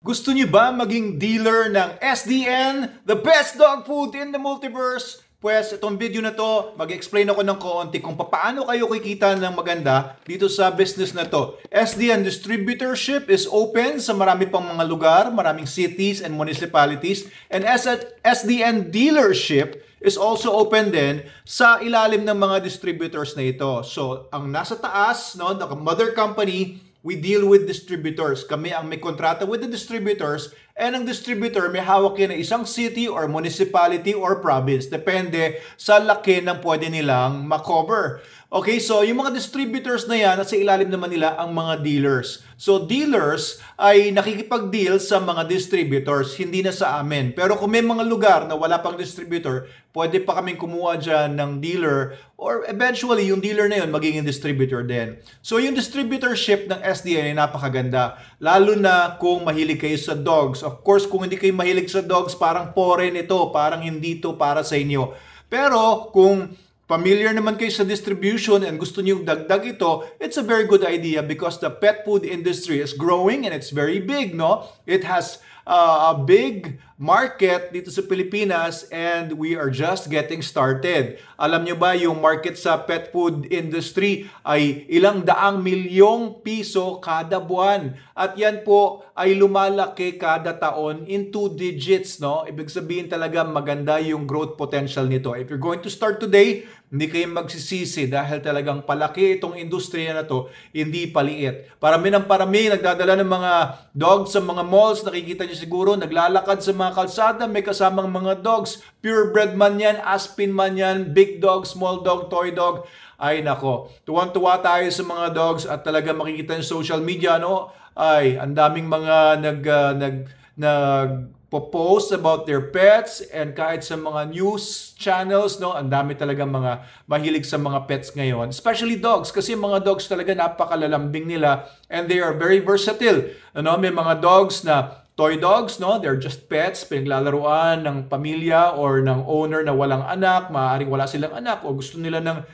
Gusto niyo ba maging dealer ng SDN, the best dog food in the multiverse? Pues itong video na to, mag-explain ako ng konti kung paano kayo kikita ng maganda dito sa business na to. SDN distributorship is open sa marami pang mga lugar, maraming cities and municipalities. And SDN dealership is also open din sa ilalim ng mga distributors na ito. So, ang nasa taas, no, the mother company, we deal with distributors. Kami ang may kontrata with the distributors, and ang distributor may hawak yan na isang city or municipality or province. Depende sa laki ng pwede nilang makover. Okay, so yung mga distributors na yan, at sa ilalim naman nila ang mga dealers. So dealers ay nakikipag-deal sa mga distributors, hindi na sa amin. Pero kung may mga lugar na wala pang distributor, pwede pa kaming kumuha dyan ng dealer, or eventually yung dealer na yun magiging distributor din. So yung distributorship ng SDN ay napakaganda. Lalo na kung mahilig kayo sa dogs. Of course, kung hindi kayo mahilig sa dogs, parang foreign ito, parang hindi ito para sa inyo. Pero kung familiar naman kayo sa distribution and gusto niyo dagdag ito, it's a very good idea because the pet food industry is growing and it's very big, no? It has a big market dito sa Pilipinas and we are just getting started. Alam niyo ba yung market sa pet food industry ay ilang daang milyong piso kada buwan. At yan po ay lumalaki kada taon in 2 digits, no? Ibig sabihin talaga maganda yung growth potential nito. If you're going to start today, hindi kayo magsisisi dahil talagang palaki itong industriya na to, hindi paliit. Parami ng parami, nagdadala ng mga dogs sa mga malls, nakikita niyo siguro, naglalakad sa mga kalsada, may kasamang mga dogs, purebred man yan, Aspin man yan, big dog, small dog, toy dog. Ay nako, tuwang-tuwa tayo sa mga dogs at talaga makikita yung social media, no? Ay, ang daming mga nagpo-post about their pets, and kahit sa mga news channels, no, ang dami talaga mga mahilig sa mga pets ngayon, especially dogs, kasi mga dogs talaga napakalalambing nila and they are very versatile. Ano, may mga dogs na toy dogs, no, they're just pets, pinaglalaruan ng pamilya or ng owner na walang anak, maaaring wala silang anak o gusto nila ng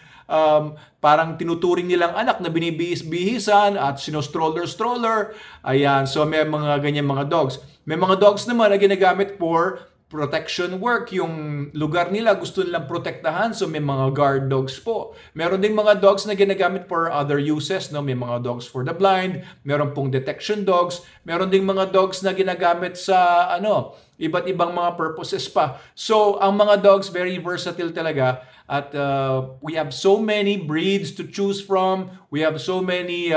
parang tinuturing nilang anak na binibihis-bihisan at sino-stroller. Ayan, so may mga ganyan mga dogs. May mga dogs naman na ginagamit for protection work. Yung lugar nila gusto nilang protektahan, so may mga guard dogs po. Meron ding mga dogs na ginagamit for other uses, no? May mga dogs for the blind, meron pong detection dogs, meron ding mga dogs na ginagamit sa iba't ibang mga purposes pa. So, ang mga dogs very versatile talaga. At we have so many breeds to choose from. We have so many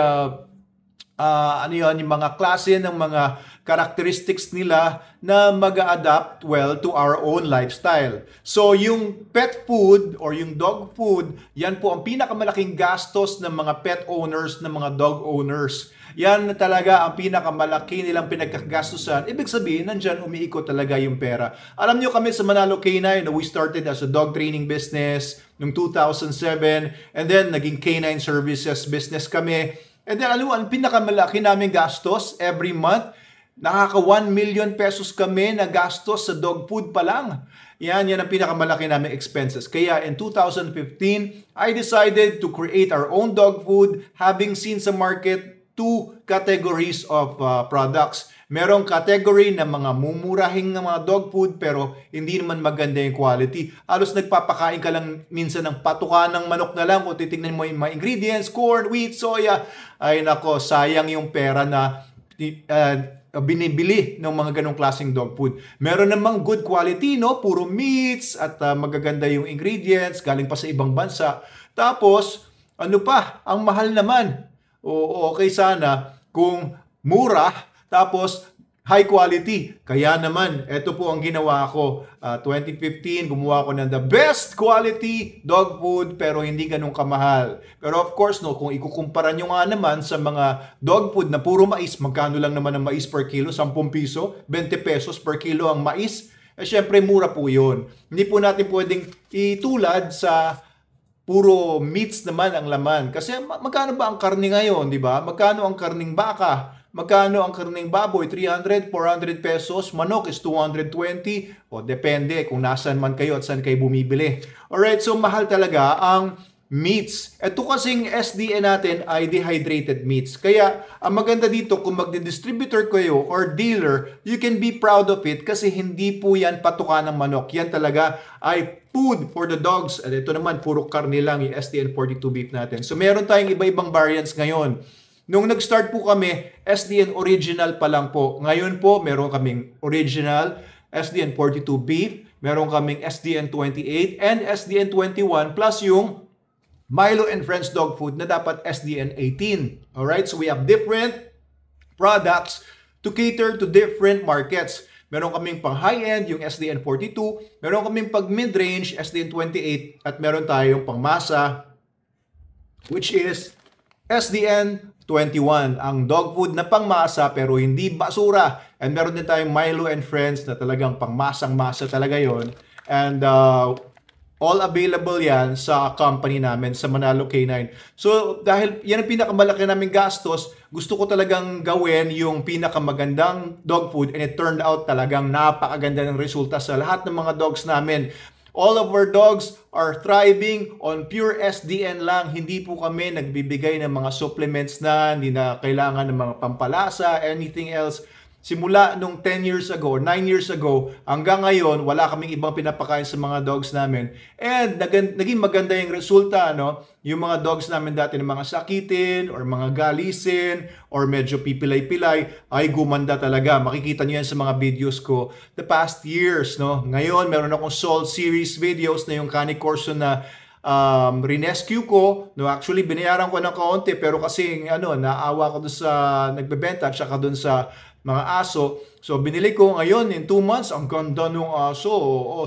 yung mga klase ng mga characteristics nila na mag-adapt well to our own lifestyle. So yung pet food or yung dog food, yan po ang pinakamalaking gastos ng mga pet owners, ng mga dog owners. Yan talaga ang pinakamalaki nilang pinagkagastusan. Ibig sabihin, nandyan umiikot talaga yung pera. Alam nyo kami sa Manalo K9, we started as a dog training business noong 2007, and then naging K9 services business kami. And then ang pinakamalaki namin gastos every month, nakaka 1 million pesos kami na gastos sa dog food pa lang. Yan ang pinakamalaki namin expenses. Kaya in 2015, I decided to create our own dog food, having seen sa market 2 categories of products. Merong category na mga mumurahing na mga dog food pero hindi naman maganda yung quality. Halos nagpapakain ka lang minsan ng patuka ng manok na lang kung titignan mo yung mga ingredients, corn, wheat, soya. Ay nako, sayang yung pera na binibili ng mga ganong klaseng dog food. Meron namang good quality, no? Puro meats at magaganda yung ingredients, galing pa sa ibang bansa. Tapos, ano pa? Ang mahal naman. O okay sana kung mura, tapos high quality. Kaya naman, ito po ang ginawa ko. 2015, gumawa ko ng the best quality dog food pero hindi ganun kamahal. Pero of course, no, kung ikukumpara nyo nga naman sa mga dog food na puro mais, magkano lang naman ang mais per kilo? 10 piso, 20 pesos per kilo ang mais. Eh syempre, mura po yun. Hindi po natin pwedeng itulad sa puro meats naman ang laman. Kasi magkano ba ang karne ngayon, di ba? Magkano ang karning baka? Magkano ang karning baboy? 300, 400 pesos. Manok is 220. O depende kung nasaan man kayo at saan kayo bumibili. Alright, so mahal talaga ang meats. Ito kasing SDN natin ay dehydrated meats. Kaya, ang maganda dito, kung magdi-distributor kayo or dealer, you can be proud of it kasi hindi po yan patuka ng manok. Yan talaga ay food for the dogs. At ito naman, puro karne lang yung SDN42 beef natin. So, meron tayong iba-ibang variants ngayon. Nung nag-start po kami, SDN original pa lang po. Ngayon po, meron kaming original SDN42 beef, meron kaming SDN28 and SDN21 plus yung Milo and Friends dog food na dapat SDN18. Alright, so we have different products to cater to different markets. Meron kaming pang high-end, yung SDN42. Meron kaming pag mid-range, SDN28. At meron tayong pang masa, which is SDN21. Ang dog food na pang masa pero hindi basura. And meron din tayong Milo and Friends na talagang pang masang-masa talaga yon. And all available yan sa company namin, sa Manalo K9. So, dahil yan ang pinakamalaki naming gastos, gusto ko talagang gawin yung pinakamagandang dog food and it turned out talagang napakaganda ng resulta sa lahat ng mga dogs namin. All of our dogs are thriving on pure SDN lang. Hindi po kami nagbibigay ng mga supplements na hindi na kailangan ng mga pampalasa, anything else. Simula nung 10 years ago, 9 years ago, hanggang ngayon, wala kaming ibang pinapakain sa mga dogs namin. And naging maganda yung resulta, no? Yung mga dogs namin dati ng mga sakitin, or mga galisin, or medyo pipilay-pilay, ay gumanda talaga. Makikita nyo yan sa mga videos ko the past years, no? Ngayon, meron akong Sold Series videos na yung Cane Corso na rinescue ko. No, actually, binayaran ko ng kaunti, pero kasi, naawa ko doon sa nagbebenta, at saka doon sa mga aso. So, binili ko ngayon in 2 months. Ang ganda ng aso.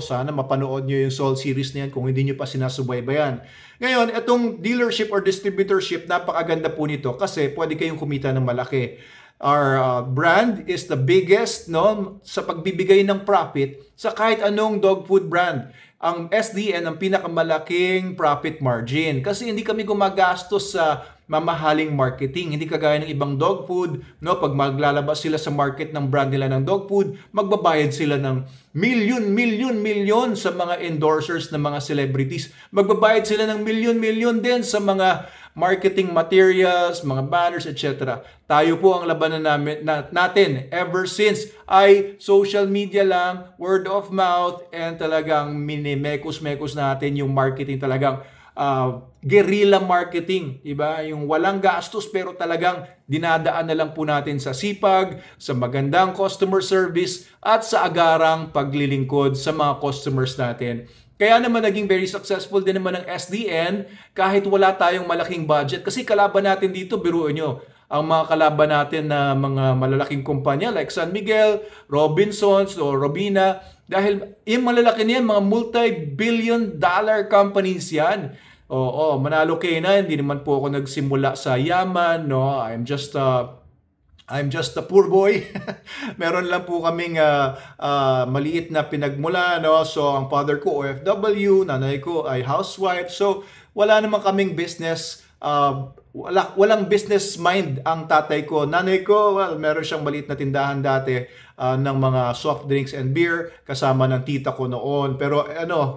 Sana mapanood nyo yung Sold Series na yan kung hindi nyo pa sinasubaybayan. Ngayon, itong dealership or distributorship, napakaganda po nito kasi pwede kayong kumita ng malaki. Our brand is the biggest, no, sa pagbibigay ng profit sa kahit anong dog food brand. Ang SDN ang pinakamalaking profit margin kasi hindi kami gumagastos sa mamahaling marketing. Hindi kagaya ng ibang dog food, no? Pag maglalabas sila sa market ng brand nila ng dog food, magbabayad sila ng milyon sa mga endorsers ng mga celebrities. Magbabayad sila ng milyon din sa mga marketing materials, mga banners, etc. Tayo po ang labanan natin ever since ay social media lang, word of mouth, and talagang minimekos-mekos natin yung marketing talagang guerrilla marketing, diba? Yung walang gastos pero talagang dinadaan na lang po natin sa sipag, sa magandang customer service at sa agarang paglilingkod sa mga customers natin. Kaya naman naging very successful din naman ang SDN kahit wala tayong malaking budget. Kasi kalaban natin dito, biruin nyo, ang mga kalaban natin na mga malalaking kumpanya like San Miguel, Robinsons o Robina, dahil yung malalaki niyan, mga multi-billion dollar companies yan. Manalo K9, hindi naman po ako nagsimula sa yaman, no? I'm just a poor boy. Meron lang po kaming maliit na pinagmula, no? So ang father ko OFW, nanay ko ay housewife. So wala naman kaming business, walang business mind ang tatay ko. Nanay ko, well, meron siyang maliit na tindahan dati ng mga soft drinks and beer kasama ng tita ko noon. Pero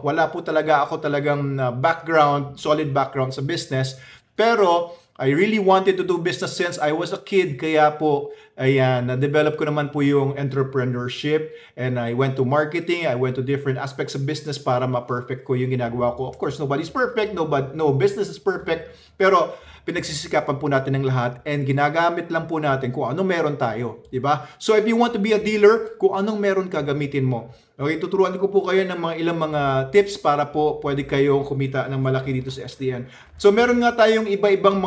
wala po talaga ako talagang solid background sa business. Pero I really wanted to do business since I was a kid. Kaya po, ayan, na-develop ko naman po yung entrepreneurship. And I went to marketing. I went to different aspects of business para ma-perfect ko yung ginagawa ko. Of course, nobody's perfect. No business is perfect. Pero pinagsisikapan po natin ng lahat and ginagamit lang po natin kung anong meron tayo. Diba? So if you want to be a dealer, kung anong meron ka, gamitin mo. Okay, tuturuan ko po kayo ng ilang mga tips para po pwede kayong kumita ng malaki dito sa SDN. So meron nga tayong iba-ibang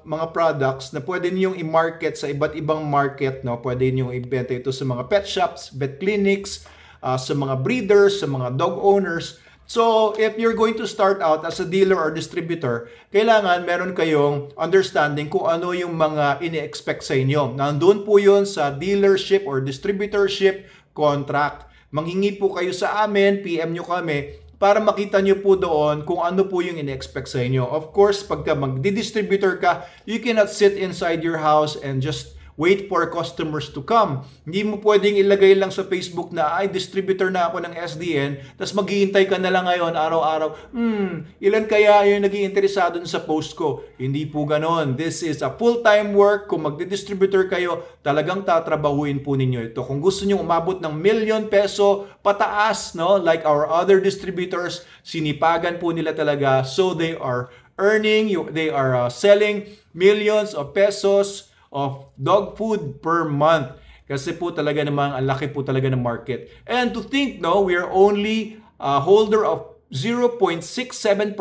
mga products na pwede niyong i-market sa iba't ibang market, no? Pwede niyong ibenta ito sa mga pet shops, vet clinics, sa mga breeders, sa mga dog owners. So, if you're going to start out as a dealer or distributor, kailangan meron kayong understanding kung ano yung mga ini-expect sa inyo. Nandun po yun sa dealership or distributorship contract. Manghingi po kayo sa amin, PM nyo kami, para makita nyo po doon kung ano po yung ini-expect sa inyo. Of course, pagka magdi-distributor ka, you cannot sit inside your house and just wait for customers to come. Hindi mo pwedeng ilagay lang sa Facebook na, ay, distributor na ako ng SDN, tapos maghihintay ka na lang ngayon, araw-araw, ilan kaya yung naging interesado sa post ko? Hindi po ganon. This is a full-time work. Kung magdi-distributor kayo, talagang tatrabahuin po ninyo ito. Kung gusto nyo umabot ng ₱1,000,000 pataas, no? Like our other distributors, sinipagan po nila talaga, so they are earning, they are selling millions of pesos of dog food per month. Kasi po talaga namang ang laki po talaga ng market. And to think, no, we are only holder of 0.67%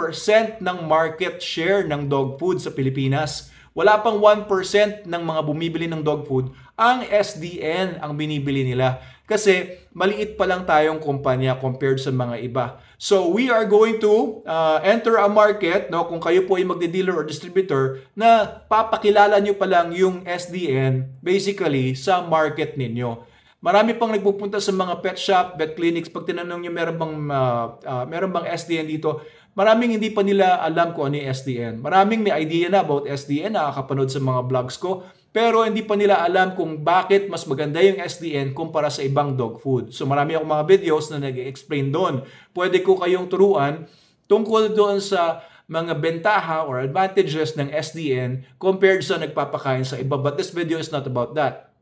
ng market share ng dog food sa Pilipinas. Wala pang 1% ng mga bumibili ng dog food ang SDN ang binibili nila. Kasi maliit pa lang tayong kumpanya compared sa mga iba. So we are going to enter a market, no, kung kayo po ay magde-dealer or distributor, na papakilala nyo pa lang yung SDN basically sa market ninyo. Marami pang nagpupunta sa mga pet shop, vet clinics. Pag tinanong nyo meron bang SDN dito, maraming hindi pa nila alam kung ano yung SDN. Maraming may idea na about SDN, nakakapanood sa mga vlogs ko, pero hindi pa nila alam kung bakit mas maganda yung SDN kumpara sa ibang dog food. So marami akong mga videos na nag-explain doon. Pwede ko kayong turuan tungkol doon sa mga bentaha or advantages ng SDN compared sa nagpapakain sa iba. But this video is not about that.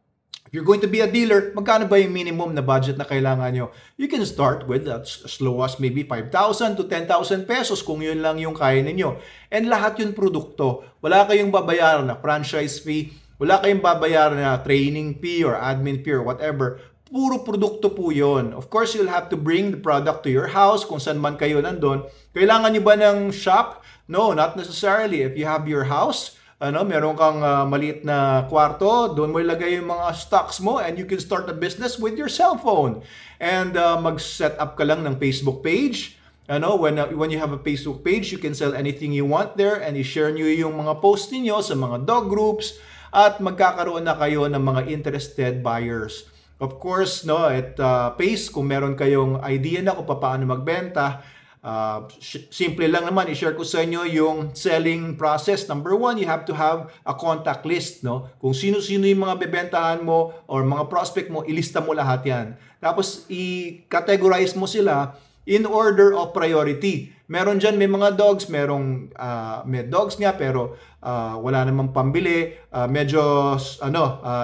If you're going to be a dealer, magkano ba yung minimum na budget na kailangan nyo? You can start with as low as maybe 5,000 to 10,000 pesos kung yun lang yung kaya ninyo. And lahat yun produkto. Wala kayong babayaran na franchise fee, wala kayong babayaran na training fee or admin fee or whatever. Puro produkto po yun. Of course, you'll have to bring the product to your house kung saan man kayo nandun. Kailangan nyo ba ng shop? No, not necessarily. If you have your house, meron kang maliit na kwarto, doon mo ilagay yung mga stocks mo and you can start a business with your cell phone. And mag-set up ka lang ng Facebook page. When you have a Facebook page, you can sell anything you want there and i-share nyo yung mga post niyo sa mga dog groups at magkakaroon na kayo ng mga interested buyers. Of course, no, it pays kung meron kayong idea na kung paano magbenta. Simple lang naman, i-share ko sa inyo yung selling process. Number one, you have to have a contact list, no? Kung sino-sino yung mga bebentahan mo or mga prospect mo, ilista mo lahat yan. Tapos, i-categorize mo sila in order of priority. Meron dyan, may mga dogs, may dogs nga, pero wala namang pambili.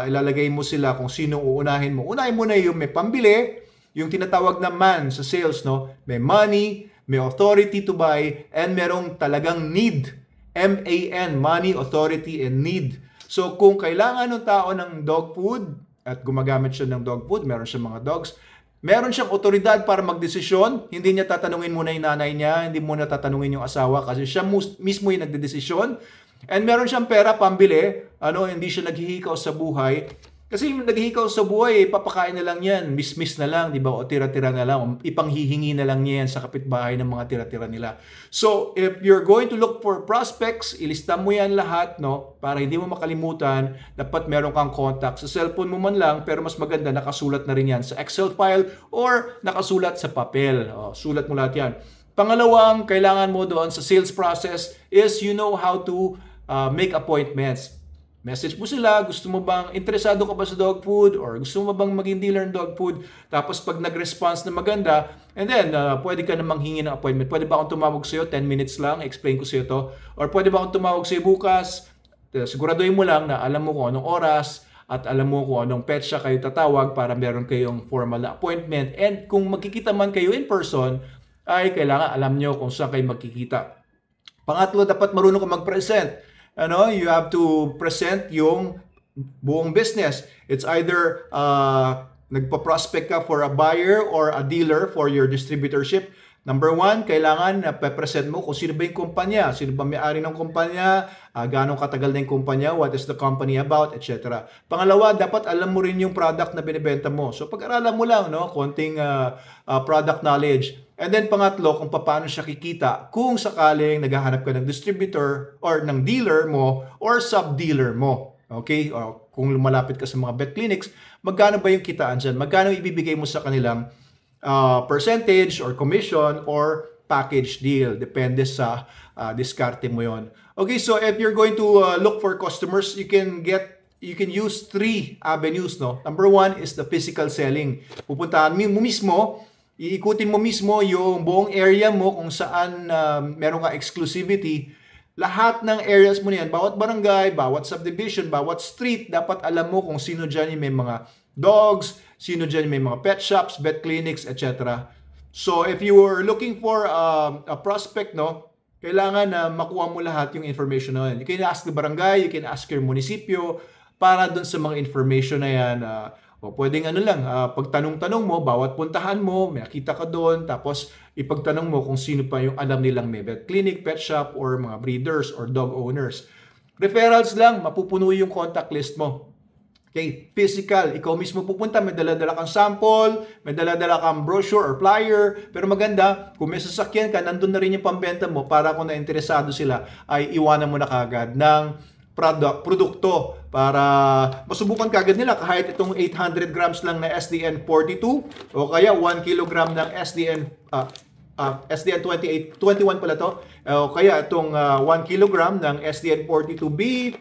Ilalagay mo sila kung sino uunahin mo. Unahin mo na yung may pambili, yung tinatawag na man sa sales, no? May money, may authority to buy, and merong talagang need. M-A-N, money, authority, and need. So, kung kailangan ng tao ng dog food, at gumagamit siya ng dog food, meron siya mga dogs, meron siyang otoridad para magdesisyon. Hindi niya tatanungin muna yung nanay niya, hindi muna tatanungin yung asawa kasi siya mismo yung nagdedesisyon. And meron siyang pera pambili, hindi siya naghihikaw sa buhay. Kasi yung naghihikaw sa buhay, papakain na lang yan, miss na lang, di ba? O tira-tira na lang, ipanghihingi na lang niya yan sa kapitbahay ng mga tira-tira nila. So, if you're going to look for prospects, ilista mo yan lahat, no? Para hindi mo makalimutan, dapat meron kang contact. Sa cellphone mo man lang, pero mas maganda, nakasulat na rin yan sa Excel file or nakasulat sa papel. Sulat mo lahat yan. Pangalawang, kailangan mo doon sa sales process is you know how to make appointments. Message mo sila, gusto mo bang, interesado ka ba sa dog food or gusto mo bang maging dealer ng dog food? Tapos pag nag-response na maganda, and then pwede ka namang hingi ng appointment. Pwede ba akong tumawag sa'yo, 10 minutes lang, explain ko sa'yo to. Or pwede ba akong tumawag sa'yo bukas, siguraduhin mo lang na alam mo kung anong oras at alam mo kung anong petsa kayo tatawag para meron kayong formal na appointment. And kung magkikita man kayo in person, ay kailangan alam nyo kung saan kayo magkikita. Pangatlo, dapat marunong ka mag-present. You have to present yung buong business. It's either nagpa-prospect ka for a buyer or a dealer for your distributorship. Number one, kailangan na present mo kung sino ba yung kumpanya, sino ba may-ari ng kumpanya, gaano katagal na yung kumpanya, what is the company about, etc. Pangalawa, dapat alam mo rin yung product na binibenta mo. So pag-aralan mo lang, no, konting product knowledge. And then pangatlo, kung paano siya kikita kung sakaling naghahanap ka ng distributor or ng dealer mo or sub-dealer mo. Okay? O kung lumalapit ka sa mga vet clinics, magkano ba yung kitaan dyan? Magkano ibibigay mo sa kanilang percentage or commission or package deal? Depende sa diskarte mo yon. Okay, so if you're going to look for customers, you can get you can use 3 avenues, no? Number 1 is the physical selling. Pupuntahan mo mismo, iikutin mo mismo yung buong area mo kung saan meron ka exclusivity. Lahat ng areas mo niyan, bawat barangay, bawat subdivision, bawat street, dapat alam mo kung sino dyan yung may mga dogs, sino dyan yung may mga pet shops, vet clinics, etc. So if you are looking for a prospect, no, kailangan na makuha mo lahat yung information na yan. You can ask the barangay, you can ask your munisipyo para dun sa mga information na yan. O pwedeng pagtanong-tanong mo, bawat puntahan mo, may nakita ka doon, tapos ipagtanong mo kung sino pa yung alam nilang may vet clinic, pet shop, or mga breeders or dog owners. Referrals lang, mapupuno yung contact list mo. Okay, physical, ikaw mismo pupunta, may dala-dala kang sample, may dala-dala kang brochure or flyer, pero maganda, kung may sasakyan ka, nandun na rin yung pambenta mo para kung na-interesado sila, ay iwanan mo na kagad ng produkto para masubukan kagad nila kahit itong 800 grams lang na SDN 42 o kaya 1 kilogram ng SDN 21 pala to, o kaya itong 1 kilogram ng SDN 42B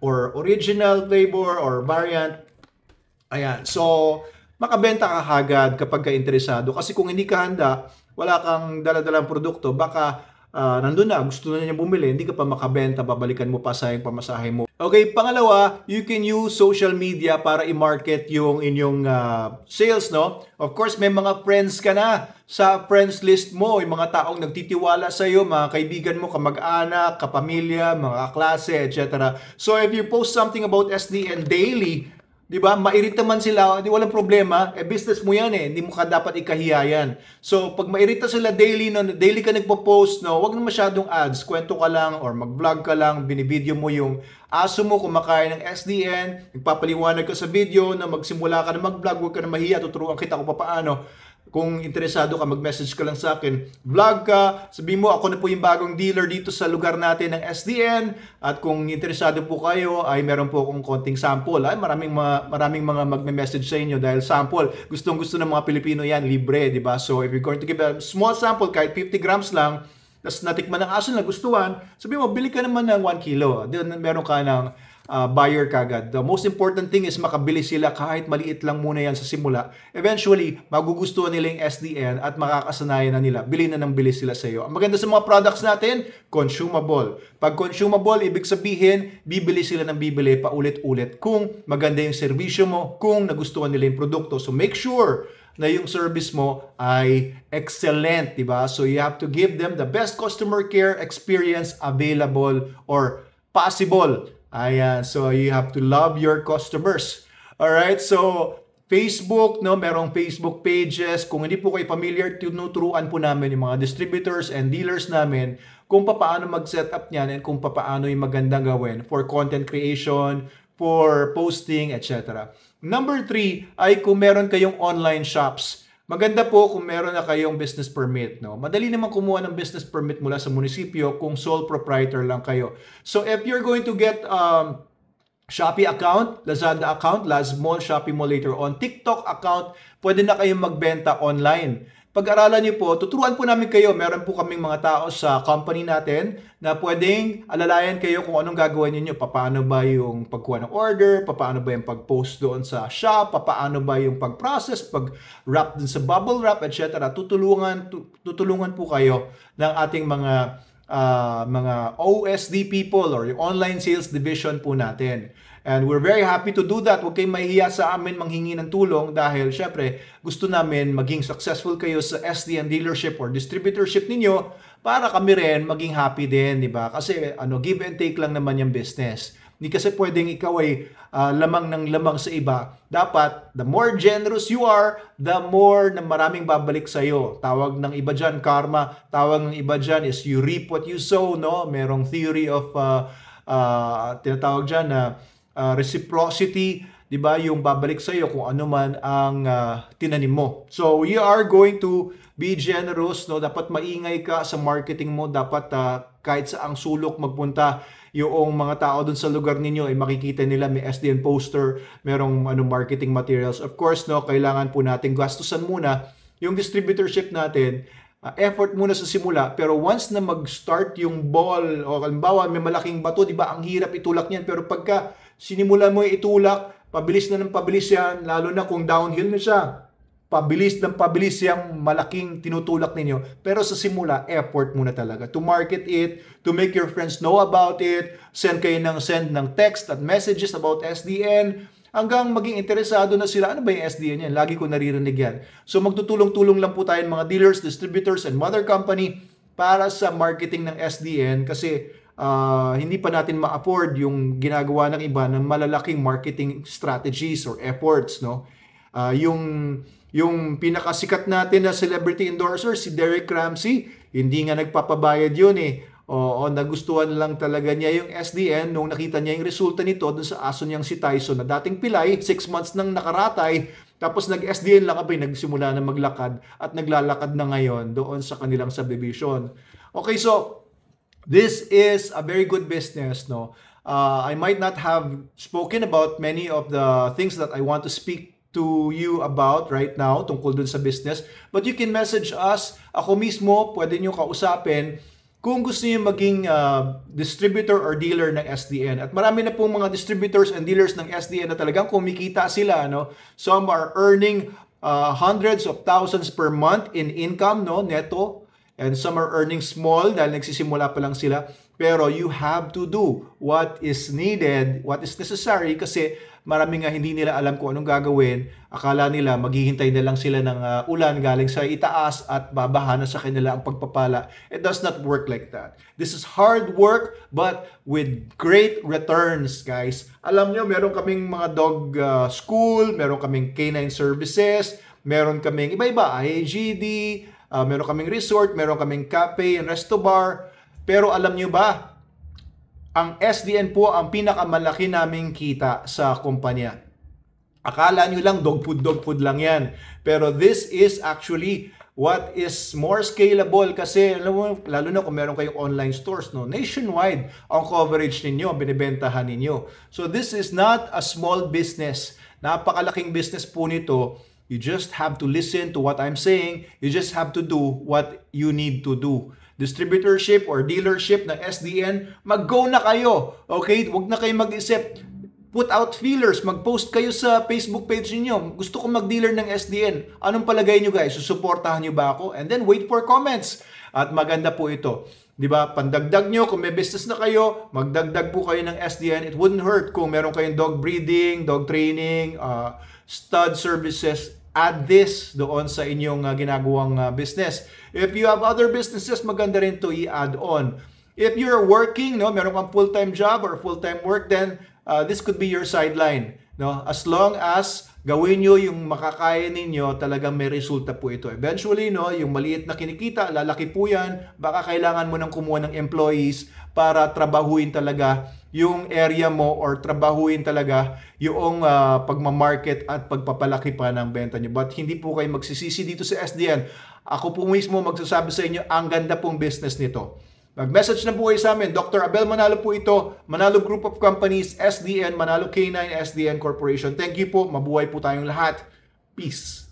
or original flavor or variant. Ayan, so makabenta ka agad kapag ka interesado, kasi kung hindi ka handa, wala kang dala-dalang produkto, baka nandun na, gusto na niya bumili, hindi ka pa makabenta, babalikan mo pa sa yung pamasahe mo. Okay, pangalawa, you can use social media para i-market yung inyong sales, no? Of course, may mga friends ka na sa friends list mo, yung mga taong nagtitiwala sa iyo, mga kaibigan mo, kamag-anak, kapamilya, mga klase, etc. So if you post something about SDN daily, di ba? Mairita man sila, di walang problema. Business mo yan eh. Hindi mo ka dapat ikahiya yan. So, pag mairita sila daily, no, daily ka nagpo-post, no, wag na masyadong ads. Kwento ka lang or mag-vlog ka lang, binibideo mo yung aso mo kumakain ng SDN, nagpapaliwanag ka sa video na magsimula ka na mag-vlog, wag ka na mahiya, tuturuan kita kung paano. Kung interesado ka, mag-message ka lang sa akin. Vlog ka, sabihin mo, ako na po yung bagong dealer dito sa lugar natin ng SDN. At kung interesado po kayo, ay meron po akong konting sample. Ay, maraming mga magme-message sa inyo dahil sample. Gustong-gusto ng mga Pilipino yan, libre, di ba? So, if you're going to give a small sample, kahit 50 grams lang, tapos natikman ng aso na gustuhan, sabihin mo, bili ka naman ng 1 kilo. Then, meron ka ng buyer kagad. The most important thing is makabili sila kahit maliit lang muna yan sa simula. Eventually, magugustuhan nila yung SDN at makakasanayan na nila. Bili na ng bili sila sa iyo. Ang maganda sa mga products natin, consumable. Pag consumable, ibig sabihin, bibili sila ng bibili paulit-ulit kung maganda yung serbisyo mo, kung nagustuhan nila yung produkto. So make sure na yung service mo ay excellent, di ba? So you have to give them the best customer care experience available or possible. Ayan, so you have to love your customers. Alright, so Facebook, no, merong Facebook pages. Kung hindi po kayo familiar, tinuturuan po namin yung mga distributors and dealers namin kung paano mag-set up niyan and kung paano yung magandang gawin for content creation, for posting, etc. Number 3 ay kung meron kayong online shops. Maganda po kung meron na kayong business permit, no? Madali naman kumuha ng business permit mula sa munisipyo kung sole proprietor lang kayo. So if you're going to get Shopee account, Lazada account, Lazmall, Shopee Mall later on, TikTok account, pwede na kayong magbenta online. Pag-aralan niyo po, tuturuan po namin kayo. Meron po kaming mga tao sa company natin na pwedeng alalayan kayo kung anong gagawin niyo. Paano ba yung pagkuha ng order, paano ba yung pag-post doon sa shop, paano ba yung pag-process, pag-wrap dun sa bubble wrap, etc. Tutulungan po kayo ng ating mga OSD people or yung online sales division po natin. And we're very happy to do that. Huwag kayong mahihiya sa amin manghingi ng tulong dahil syempre gusto namin maging successful kayo sa SDN dealership or distributorship ninyo para kami rin maging happy din, di ba? Kasi give and take lang naman yung business. Hindi kasi pwedeng ikaw ay lamang ng lamang sa iba. Dapat, the more generous you are, the more na maraming babalik sa iyo. Tawag ng iba dyan, karma. Tawag ng iba dyan is you reap what you sow, no? Merong theory of, tinatawag dyan na reciprocity, di ba? Yung babalik sa iyo kung ano man ang tinanim mo. So, we are going to be generous, no? Dapat maingay ka sa marketing mo. Dapat kahit sa ang sulok magpunta, yung mga tao dun sa lugar ninyo ay makikita nila may SDN poster, merong marketing materials. Of course, no, kailangan po natin gastusan muna yung distributorship natin. Effort muna sa simula, pero once na mag-start yung ball, o halimbawa may malaking bato, di ba, ang hirap itulak niyan, pero pagka Sinimulan mo itulak, pabilis na ng pabilis yan, lalo na kung downhill na siya. Pabilis ng pabilis yung malaking tinutulak ninyo. Pero sa simula, effort muna talaga. To market it, to make your friends know about it, send ng text at messages about SDN, hanggang maging interesado na sila. Ano ba yung SDN yan? Lagi ko naririnig yan. So magtutulong-tulong lang po tayo mga dealers, distributors, and mother company para sa marketing ng SDN kasi hindi pa natin ma-afford yung ginagawa ng iba ng malalaking marketing strategies or efforts, no? Yung pinakasikat natin na celebrity endorser, si Derek Ramsey, hindi nga nagpapabayad yun eh. Oo, nagustuhan lang talaga niya yung SDN nung nakita niya yung resulta nito dun sa aso niyang si Tyson na dating pilay, 6 months nang nakaratay, tapos nag-SDN lang abay, nagsimula na maglakad at naglalakad na ngayon doon sa kanilang subdivision. Okay, so this is a very good business, no? I might not have spoken about many of the things that I want to speak to you about right now tungkol dun sa business, but you can message us. Ako mismo, pwede nyo kausapin kung gusto niyo maging distributor or dealer ng SDN. At marami na pong mga distributors and dealers ng SDN na talagang kumikita sila, no? Some are earning hundreds of thousands per month in income, no, neto, and some are earning small dahil nagsisimula pa lang sila. Pero you have to do what is needed, what is necessary, kasi marami nga hindi nila alam kung anong gagawin. Akala nila maghihintay na lang sila ng ulan galing sa itaas at babaha na sa kanila ang pagpapala. It does not work like that. This is hard work but with great returns, guys. Alam nyo, meron kaming mga dog school, meron kaming canine services, meron kaming iba-iba, IAGD, meron kaming resort, meron kaming cafe and resto bar. Pero alam nyo ba, ang SDN po ang pinakamalaki naming kita sa kumpanya. Akala nyo lang dog food lang yan. Pero this is actually what is more scalable kasi lalo na kung meron kayong online stores, no, nationwide ang coverage ninyo, binibentahan ninyo. So this is not a small business. Napakalaking business po nito. You just have to listen to what I'm saying. You just have to do what you need to do. Distributorship or dealership ng SDN, mag-go na kayo. Okay? Huwag na kayo mag-isip. Put out feelers. Mag-post kayo sa Facebook page niyo. Gusto ko mag-dealer ng SDN. Anong palagay niyo, guys? Susuportahan niyo ba ako? And then wait for comments. At maganda po ito. 'Di ba? Pandagdag niyo kung may business na kayo, magdagdag po kayo ng SDN. It wouldn't hurt kung meron kayong dog breeding, dog training, stud services. Add this doon sa inyong ginagawang business. If you have other businesses, maganda rin to i-add on. If you're working, no, meron kang full-time job or full-time work, then this could be your sideline. No? As long as gawin nyo yung makakaya ninyo, talagang may resulta po ito. Eventually, no, yung maliit na kinikita, lalaki po yan. Baka kailangan mo nang kumuha ng employees para trabahuin talaga yung area mo or trabahuin talaga yung pagmamarket at pagpapalaki pa ng benta nyo. But hindi po kayo magsisisi dito sa SDN. Ako po mismo magsasabi sa inyo, ang ganda pong business nito. Mag-message na po kayo sa amin. Dr. Abel Manalo po ito. Manalo Group of Companies, SDN, Manalo K9, SDN Corporation. Thank you po. Mabuhay po tayong lahat. Peace.